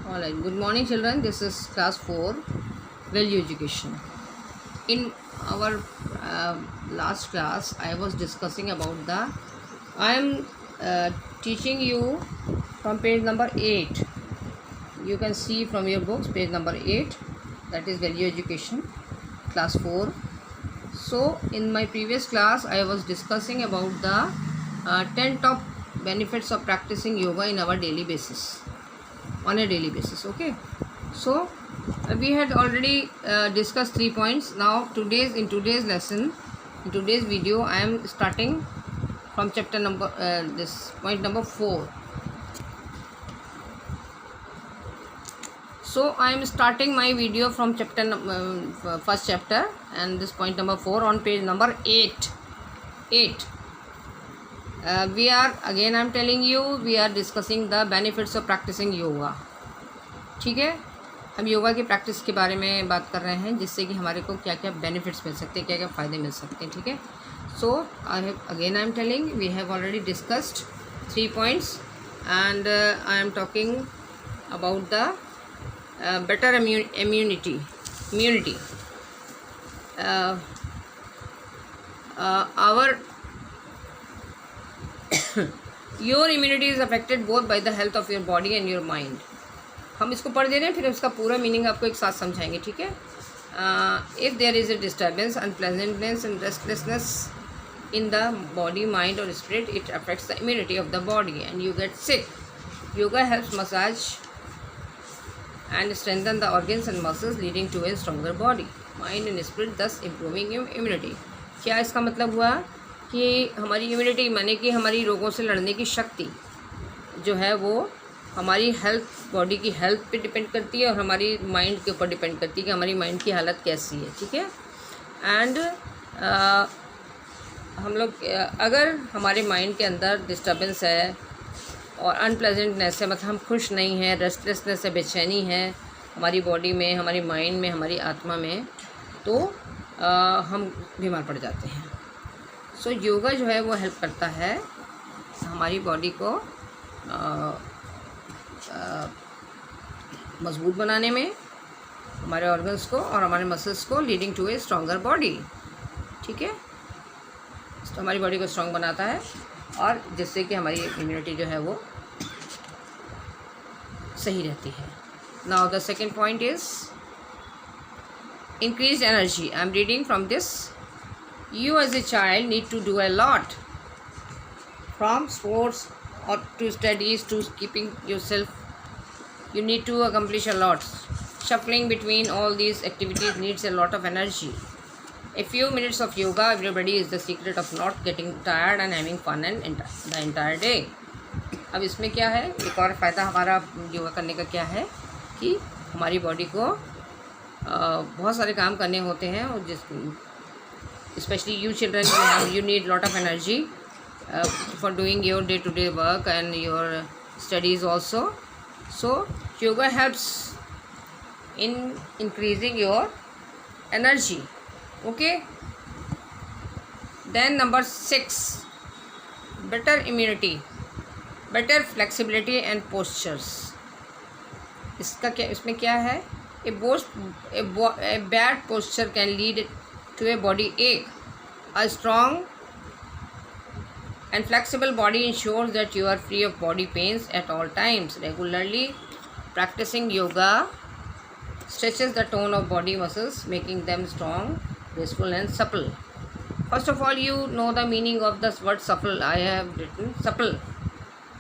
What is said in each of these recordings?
All right. Good morning, children. This is class 4, value education. In our last class, I was discussing about the. I am teaching you from page number 8. You can see from your books, page number 8. That is value education, class 4. So, in my previous class, I was discussing about the 10 top benefits of practicing yoga in our daily basis. On a daily basis. Okay, so we had already discussed 3 points. Now in today's lesson, in today's video, I am starting from chapter number this point number 4. So I am starting my video from chapter first chapter, and this point number 4 on page number 8. We are again, I am telling you, we are discussing the benefits of practicing yoga. ठीक है, हम योगा की practice के बारे में बात कर रहे हैं, जिससे कि हमारे को क्या क्या बेनिफिट्स मिल सकते हैं, क्या क्या फ़ायदे मिल सकते हैं. ठीक है, so I am telling we have already discussed 3 points and I am talking about the better immunity. Our your immunity is affected both by the health of your body and your mind. हम इसको पढ़ दे रहे हैं, फिर उसका पूरा meaning आपको एक साथ समझाएंगे. ठीक है, if there is a disturbance, unpleasantness and restlessness in the body, mind or spirit, it affects the immunity of the body and you get sick. Yoga helps massage and strengthen the organs and muscles, leading to a stronger body, mind and spirit, thus improving immunity. क्या इसका मतलब हुआ कि हमारी immunity माने कि हमारी रोगों से लड़ने की शक्ति जो है वो हमारी हेल्थ, बॉडी की हेल्थ पे डिपेंड करती है और हमारी माइंड के ऊपर डिपेंड करती है कि हमारी माइंड की हालत कैसी है. ठीक है, एंड हम लोग अगर हमारे माइंड के अंदर डिस्टर्बेंस है और अनप्लेजेंटनेस है, मतलब हम खुश नहीं हैं, रेस्टलेसनेस है, बेचैनी है हमारी बॉडी में, हमारी माइंड में, हमारी आत्मा में, तो हम बीमार पड़ जाते हैं. सो योगा जो है वो हेल्प करता है हमारी बॉडी को मजबूत बनाने में, हमारे ऑर्गन्स को और हमारे मसल्स को, leading to a stronger body. ठीक है, तो हमारी बॉडी को स्ट्रॉन्ग बनाता है और जिससे कि हमारी इम्यूनिटी जो है वो सही रहती है. Now the second point is increased energy. I am reading from this. You as a child need to do a lot, from sports or to studies to keeping yourself. You need to accomplish a lot. Shuffling between all these activities needs a lot of energy. A few minutes of yoga everybody is the secret of not getting tired and having fun and the entire day. अब इसमें क्या है, एक और फ़ायदा हमारा योगा करने का क्या है कि हमारी बॉडी को बहुत सारे काम करने होते हैं और जिस specially you children you need lot of energy for doing your day to day work and your studies also. So yoga helps in increasing your energy. Okay, then number 6, better immunity, better flexibility and postures. इसका क्या, इसमें क्या है, a bad posture can lead to a body ache. A strong and flexible body ensures that you are free of body pains at all times. Regularly practicing yoga stretches the tone of body muscles, making them strong, graceful and supple. First of all, you know the meaning of this word supple. I have written supple.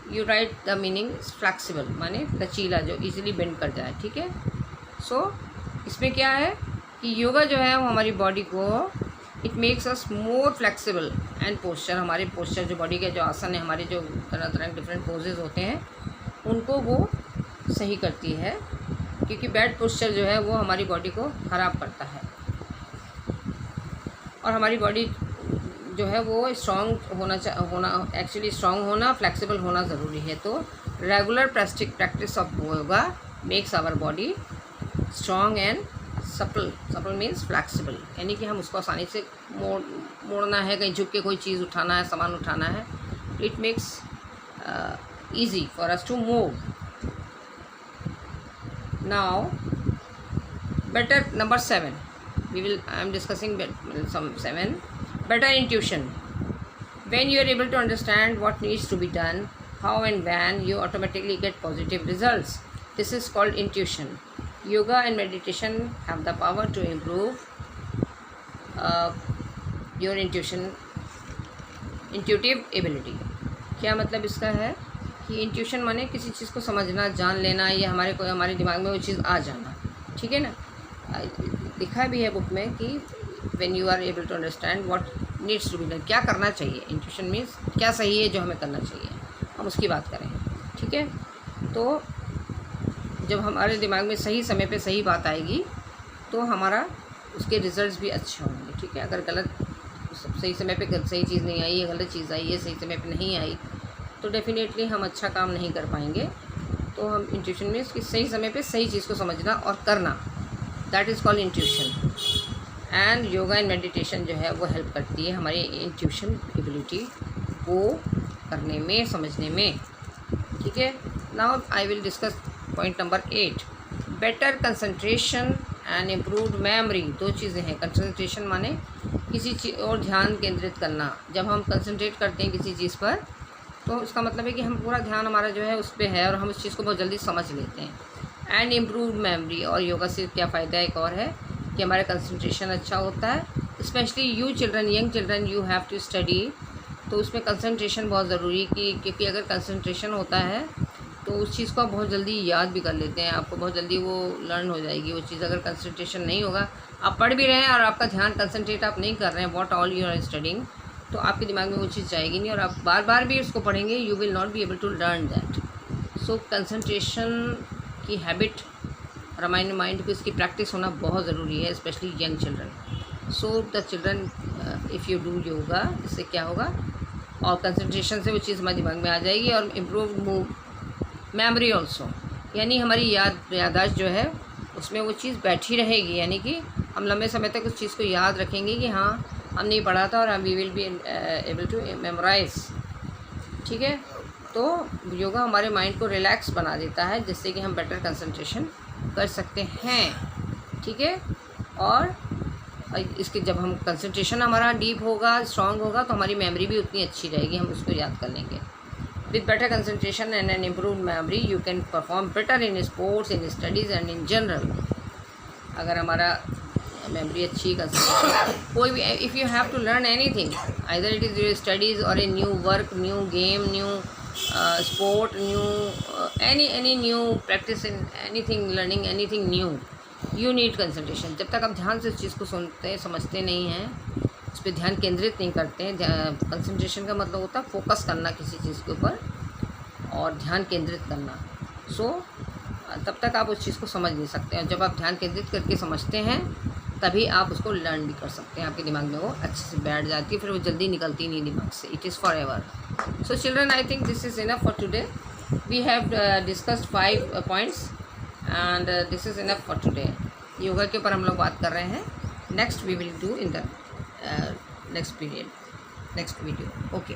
You write the meaning is flexible, माने लचीला, जो easily bend कर जाए. ठीक है, so इसमें क्या है कि योगा जो है वो हमारी बॉडी को it makes us more flexible and posture, हमारे पोस्चर जो बॉडी के जो आसन है, हमारे जो तरह तरह के डिफरेंट पोजेज होते हैं उनको वो सही करती है, क्योंकि बैड पोस्चर जो है वो हमारी बॉडी को ख़राब करता है और हमारी बॉडी जो है वो स्ट्रॉन्ग होना एक्चुअली स्ट्रॉन्ग होना, फ्लेक्सिबल होना ज़रूरी है. तो regular practice of yoga makes our body strong and supple. Supple means flexible, यानी कि हम उसको आसानी से मोड़ना है, कहीं झुक के कोई चीज़ उठाना है, सामान उठाना है. It makes easy for us to move. Now, better number 7. I am discussing some 7. Better intuition. When you are able to understand what needs to be done, how and when, you automatically get positive results. This is called intuition. Yoga and meditation have the power to improve your intuitive ability. क्या मतलब इसका है कि intuition माने किसी चीज़ को समझना, जान लेना, या हमारे दिमाग में वो चीज़ आ जाना, ठीक है ना. लिखा भी है बुक में कि when you are able to understand what needs to be done, क्या करना चाहिए. इंट्यूशन मीन्स क्या सही है जो हमें करना चाहिए, हम उसकी बात करें, ठीक है. तो जब हमारे दिमाग में सही समय पे सही बात आएगी तो हमारा उसके रिजल्ट्स भी अच्छे होंगे, ठीक है. अगर सही समय पे सही चीज़ नहीं आई है, गलत चीज़ आई है, सही समय पे नहीं आई, तो डेफिनेटली हम अच्छा काम नहीं कर पाएंगे. तो हम इंट्यूशन मीन्स कि सही समय पे सही चीज़ को समझना और करना, that is called intuition. And yoga and meditation जो है वो हेल्प करती है हमारी इंट्यूशन एबिलिटी को करने में, समझने में, ठीक है. Now I will discuss point number 8. Better concentration and improved memory. दो चीज़ें हैं. कंसंट्रेशन माने किसी चीज़ और ध्यान केंद्रित करना. जब हम कंसंट्रेट करते हैं किसी चीज़ पर तो इसका मतलब है कि हम पूरा ध्यान हमारा जो है उस पर है और हम उस चीज़ को बहुत जल्दी समझ लेते हैं. And improved memory. और योगा से क्या फ़ायदा एक और है कि हमारा कंसंट्रेशन अच्छा होता है. Specially you children, young children, you have to study. तो उसमें कंसंट्रेशन बहुत ज़रूरी क्योंकि अगर कंसंट्रेशन होता है तो उस चीज़ को आप बहुत जल्दी याद भी कर लेते हैं. आपको बहुत जल्दी वो लर्न हो जाएगी वो चीज़. अगर कंसंट्रेशन नहीं होगा, आप पढ़ भी रहे हैं और आपका ध्यान कंसंट्रेट आप नहीं कर रहे हैं what all you are studying, तो आपके दिमाग में वो चीज़ जाएगी नहीं और आप बार बार भी उसको पढ़ेंगे, you will not be able to learn that. So concentration की हैबिट और हमारे माइंड को इसकी प्रैक्टिस होना बहुत ज़रूरी है, specially young children. So the children if you do yoga, इससे क्या होगा, और कंसंट्रेशन से वो चीज़ हमारे दिमाग में आ जाएगी. और इम्प्रूव मेमोरी ऑल्सो, यानी हमारी याददाश्त जो है उसमें वो चीज़ बैठी रहेगी, यानी कि हम लंबे समय तक उस चीज़ को याद रखेंगे कि हाँ हमने ये पढ़ा था और we will be able to memorise, ठीक है. तो योगा हमारे माइंड को रिलैक्स बना देता है जिससे कि हम बेटर कंसंट्रेशन कर सकते हैं, ठीक है. और इसके जब हम कंसंट्रेशन हमारा डीप होगा, स्ट्रांग होगा, तो हमारी मेमोरी भी उतनी अच्छी रहेगी, हम उसको याद कर लेंगे. With better concentration and an improved memory, you can perform better in sports, in studies and in general. अगर हमारा मेमोरी अच्छी, कंसंट्रेशन, कोई भी, if you have to learn anything, either it is your studies or a new work, new game, new sport, new any new practice in anything, learning anything new, you need concentration. जब तक आप ध्यान से उस चीज़ को सुनते समझते नहीं हैं, उस पर ध्यान केंद्रित नहीं करते हैं. कंसंट्रेशन का मतलब होता है फोकस करना किसी चीज़ के ऊपर और ध्यान केंद्रित करना. सो तब तक आप उस चीज़ को समझ नहीं सकते हैं. जब आप ध्यान केंद्रित करके समझते हैं तभी आप उसको लर्न भी कर सकते हैं. आपके दिमाग में वो अच्छे से बैठ जाती है, फिर वो जल्दी निकलती नहीं दिमाग से. It is forever. So children, I think this is enough for today. We have discussed 5 points and this is enough for today. Yoga के ऊपर हम लोग बात कर रहे हैं. Next we will do in the next video. Okay.